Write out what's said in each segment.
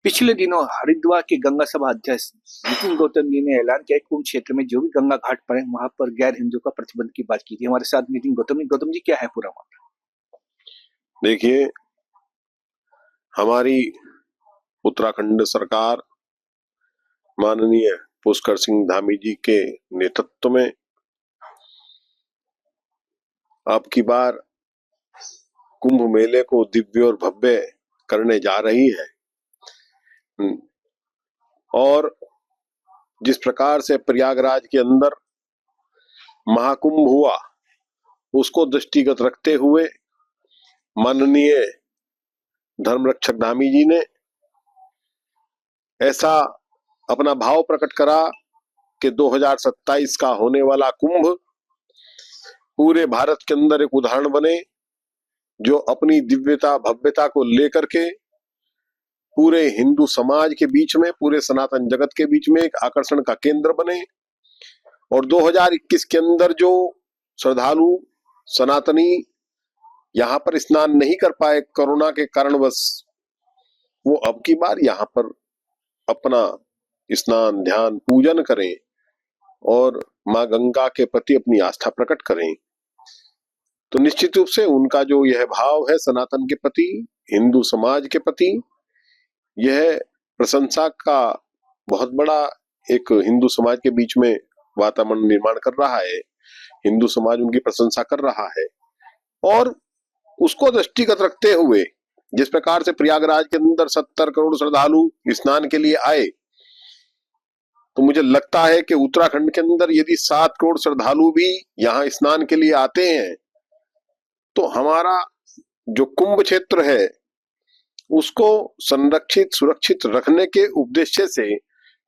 पिछले दिनों हरिद्वार के गंगा सभा अध्यक्ष नितिन गौतम जी ने ऐलान किया कि कुंभ क्षेत्र में जो भी गंगा घाट पर है वहां पर गैर हिंदू का प्रतिबंध की बात की थी। हमारे साथ नितिन गौतम जी क्या है पूरा मामला? देखिए, हमारी उत्तराखंड सरकार माननीय पुष्कर सिंह धामी जी के नेतृत्व में अब की बार कुंभ मेले को दिव्य और भव्य करने जा रही है। और जिस प्रकार से प्रयागराज के अंदर महाकुंभ हुआ, उसको दृष्टिगत रखते हुए माननीय धर्मरक्षक धामी जी ने ऐसा अपना भाव प्रकट करा कि 2027 का होने वाला कुंभ पूरे भारत के अंदर एक उदाहरण बने, जो अपनी दिव्यता भव्यता को लेकर के पूरे हिंदू समाज के बीच में, पूरे सनातन जगत के बीच में एक आकर्षण का केंद्र बने। और 2021 के अंदर जो श्रद्धालु सनातनी यहाँ पर स्नान नहीं कर पाए कोरोना के कारणवश, वो अब की बार यहाँ पर अपना स्नान ध्यान पूजन करें और माँ गंगा के प्रति अपनी आस्था प्रकट करें। तो निश्चित रूप से उनका जो यह भाव है सनातन के प्रति, हिंदू समाज के प्रति, यह प्रशंसा का बहुत बड़ा एक हिंदू समाज के बीच में वातावरण निर्माण कर रहा है। हिंदू समाज उनकी प्रशंसा कर रहा है और उसको दृष्टिगत रखते हुए जिस प्रकार से प्रयागराज के अंदर 70 करोड़ श्रद्धालु स्नान के लिए आए, तो मुझे लगता है कि उत्तराखंड के अंदर यदि 7 करोड़ श्रद्धालु भी यहाँ स्नान के लिए आते हैं, तो हमारा जो कुंभ क्षेत्र है उसको संरक्षित सुरक्षित रखने के उद्देश्य से,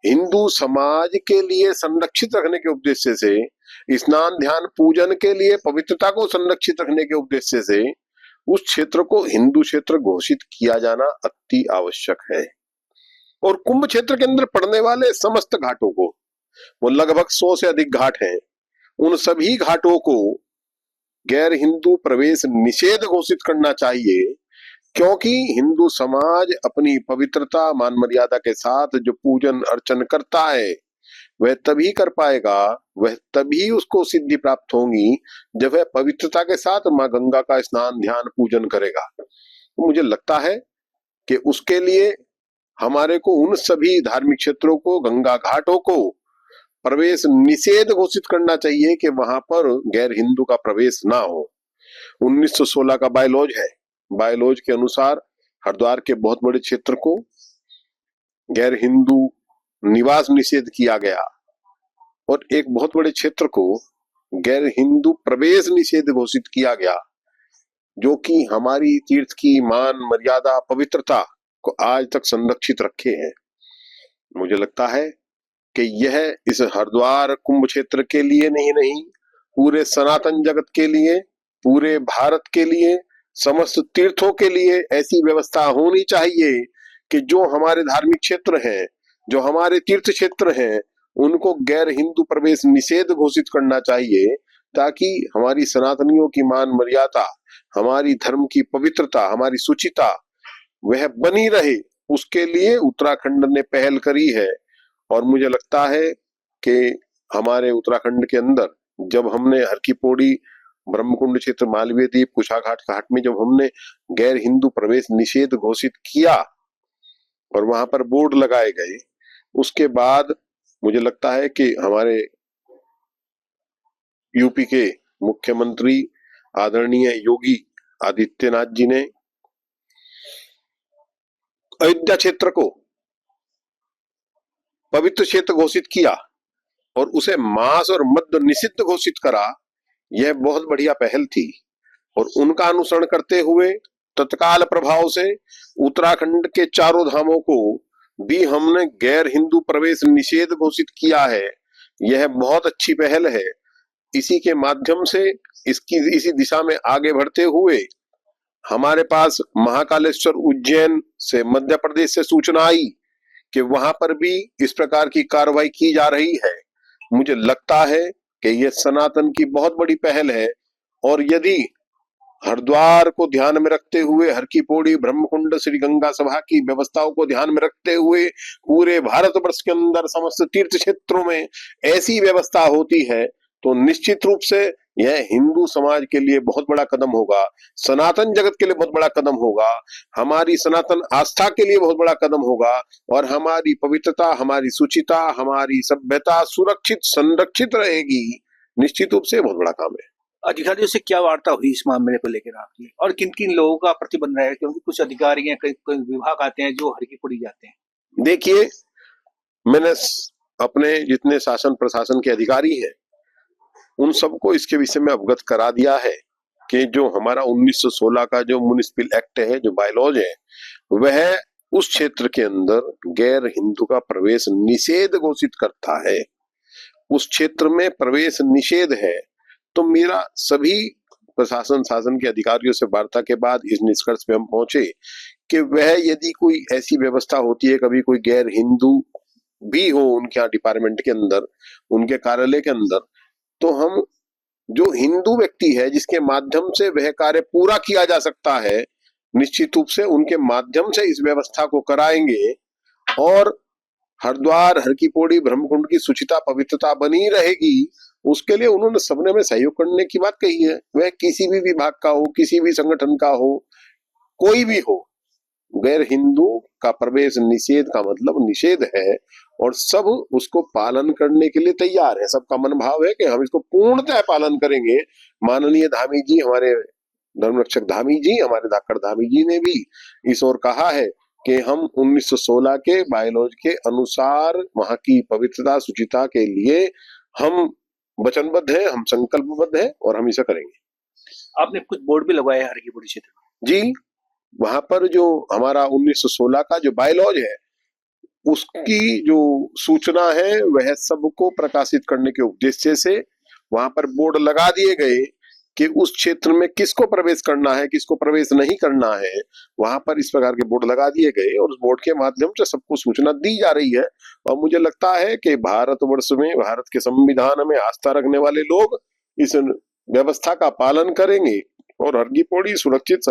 हिंदू समाज के लिए संरक्षित रखने के उद्देश्य से, स्नान ध्यान पूजन के लिए पवित्रता को संरक्षित रखने के उद्देश्य से उस क्षेत्र को हिंदू क्षेत्र घोषित किया जाना अति आवश्यक है। और कुंभ क्षेत्र के अंदर पड़ने वाले समस्त घाटों को, वो लगभग 100 से अधिक घाट हैं, उन सभी घाटों को गैर हिंदू प्रवेश निषेध घोषित करना चाहिए। क्योंकि हिंदू समाज अपनी पवित्रता मान मर्यादा के साथ जो पूजन अर्चन करता है वह तभी कर पाएगा, वह तभी उसको सिद्धि प्राप्त होगी जब वह पवित्रता के साथ माँ गंगा का स्नान ध्यान पूजन करेगा। तो मुझे लगता है कि उसके लिए हमारे को उन सभी धार्मिक क्षेत्रों को, गंगा घाटों को प्रवेश निषेध घोषित करना चाहिए कि वहां पर गैर हिंदू का प्रवेश ना हो। 1916 का बायलॉज है, बायलॉज के अनुसार हरिद्वार के बहुत बड़े क्षेत्र को गैर हिंदू निवास निषेध किया गया और एक बहुत बड़े क्षेत्र को गैर हिंदू प्रवेश निषेध घोषित किया गया, जो कि हमारी तीर्थ की मान मर्यादा पवित्रता को आज तक संरक्षित रखे हैं। मुझे लगता है कि यह इस हरिद्वार कुंभ क्षेत्र के लिए नहीं, पूरे सनातन जगत के लिए, पूरे भारत के लिए, समस्त तीर्थों के लिए ऐसी व्यवस्था होनी चाहिए कि जो हमारे धार्मिक क्षेत्र हैं, जो हमारे तीर्थ क्षेत्र हैं, उनको गैर हिंदू प्रवेश निषेध घोषित करना चाहिए, ताकि हमारी सनातनियों की मान मर्यादा, हमारी धर्म की पवित्रता, हमारी शुचिता वह बनी रहे। उसके लिए उत्तराखंड ने पहल करी है। और मुझे लगता है कि हमारे उत्तराखंड के अंदर जब हमने हर की पौड़ी, ब्रह्मकुंड क्षेत्र, मालवीय द्वीप, कुशा घाट में जब हमने गैर हिंदू प्रवेश निषेध घोषित किया और वहां पर बोर्ड लगाए गए, उसके बाद मुझे लगता है कि हमारे यूपी के मुख्यमंत्री आदरणीय योगी आदित्यनाथ जी ने अयोध्या क्षेत्र को पवित्र क्षेत्र घोषित किया और उसे मांस और मद्य निषिद्ध घोषित करा। यह बहुत बढ़िया पहल थी और उनका अनुसरण करते हुए तत्काल प्रभाव से उत्तराखंड के चारों धामों को भी हमने गैर हिंदू प्रवेश निषेध घोषित किया है। यह बहुत अच्छी पहल है। इसी के माध्यम से इसी दिशा में आगे बढ़ते हुए हमारे पास महाकालेश्वर उज्जैन से, मध्य प्रदेश से सूचना आई कि वहां पर भी इस प्रकार की कार्रवाई की जा रही है। मुझे लगता है कि यह सनातन की बहुत बड़ी पहल है और यदि हरिद्वार को ध्यान में रखते हुए, हर की पौड़ी, ब्रह्मकुंड, श्री गंगा सभा की व्यवस्थाओं को ध्यान में रखते हुए पूरे भारतवर्ष के अंदर समस्त तीर्थ क्षेत्रों में ऐसी व्यवस्था होती है तो निश्चित रूप से यह हिंदू समाज के लिए बहुत बड़ा कदम होगा, सनातन जगत के लिए बहुत बड़ा कदम होगा, हमारी सनातन आस्था के लिए बहुत बड़ा कदम होगा और हमारी पवित्रता, हमारी शुचिता, हमारी सभ्यता सुरक्षित संरक्षित रहेगी। निश्चित रूप से बहुत बड़ा काम है। अधिकारियों से क्या वार्ता हुई इस मामले को लेकर आपकी, और किन किन लोगों का प्रतिबंध रहेगा, क्योंकि कुछ अधिकारी हैं, कई विभाग आते हैं जो हर की पौड़ी जाते हैं। देखिए, मैंने अपने जितने शासन प्रशासन के अधिकारी हैं उन सबको इसके विषय में अवगत करा दिया है कि जो हमारा 1916 का जो म्युनिसिपल एक्ट है, जो बायलॉज है, वह उस क्षेत्र के अंदर गैर हिंदू का प्रवेश निषेध घोषित करता है। उस क्षेत्र में प्रवेश निषेध है तो मेरा सभी प्रशासन शासन के अधिकारियों से वार्ता के बाद इस निष्कर्ष पे हम पहुंचे कि वह यदि कोई ऐसी व्यवस्था होती है, कभी कोई गैर हिंदू भी हो उनके यहाँ डिपार्टमेंट के अंदर, उनके कार्यालय के अंदर, तो हम जो हिंदू व्यक्ति है जिसके माध्यम से वह कार्य पूरा किया जा सकता है, निश्चित रूप से उनके माध्यम से इस व्यवस्था को कराएंगे और हरिद्वार, हर की पौड़ी, ब्रह्मकुंड की शुचिता पवित्रता बनी रहेगी। उसके लिए उन्होंने सबने में सहयोग करने की बात कही है। वह किसी भी विभाग का हो, किसी भी संगठन का हो, कोई भी हो, गैर हिंदू का प्रवेश निषेध का मतलब निषेध है और सब उसको पालन करने के लिए तैयार है। सबका मन भाव है कि हम इसको पूर्णतः पालन करेंगे। माननीय धामी जी, हमारे धर्मरक्षक धामी जी, हमारे धाकड़ धामी जी ने भी इस ओर कहा है कि हम 1916 के बायलॉज के अनुसार वहां की पवित्रता शुचिता के लिए हम वचनबद्ध हैं, हम संकल्पबद्ध हैं और हम इसे करेंगे। आपने कुछ बोर्ड भी लगवाए हर की पौड़ी क्षेत्र में? जी, वहां पर जो हमारा 1916 का जो बायलॉज है उसकी जो सूचना है वह सबको प्रकाशित करने के उद्देश्य से वहां पर बोर्ड लगा दिए गए कि उस क्षेत्र में किसको प्रवेश करना है, किसको प्रवेश नहीं करना है। वहां पर इस प्रकार के बोर्ड लगा दिए गए और उस बोर्ड के माध्यम से सबको सूचना दी जा रही है और मुझे लगता है कि भारतवर्ष में, भारत के संविधान में आस्था रखने वाले लोग इस व्यवस्था का पालन करेंगे और हर की पौड़ी सुरक्षित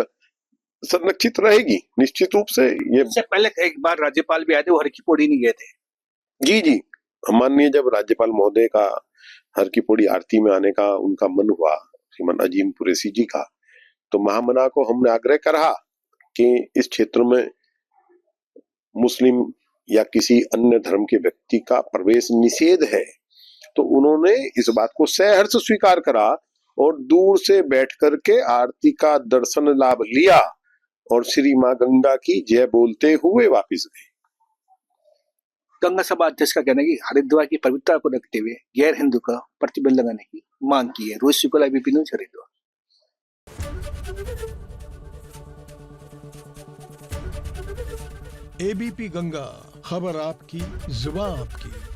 संरक्षित रहेगी। निश्चित रूप से ये इससे पहले एक बार राज्यपाल भी आए थे, वो हर की पौड़ी नहीं गए थे। जी जी, माननीय जब राज्यपाल महोदय का हर की पौड़ी आरती में आने का उनका मन हुआ, श्रीमान अजीम कुरैशी जी का, तो महामना को हमने आग्रह करा कि इस क्षेत्र में मुस्लिम या किसी अन्य धर्म के व्यक्ति का प्रवेश निषेध है, तो उन्होंने इस बात को सहर्ष स्वीकार करा और दूर से बैठ करके आरती का दर्शन लाभ लिया और श्री मां गंगा की जय बोलते हुए वापिस गए। गंगा सभा अध्यक्ष का कहना है कि हरिद्वार की पवित्रता को रखते हुए गैर हिंदू का प्रतिबंध लगाने की मांग की है। Rohit Shukla, ABP news, Haridwar. ABP Ganga, खबर आपकी, जुबान आपकी।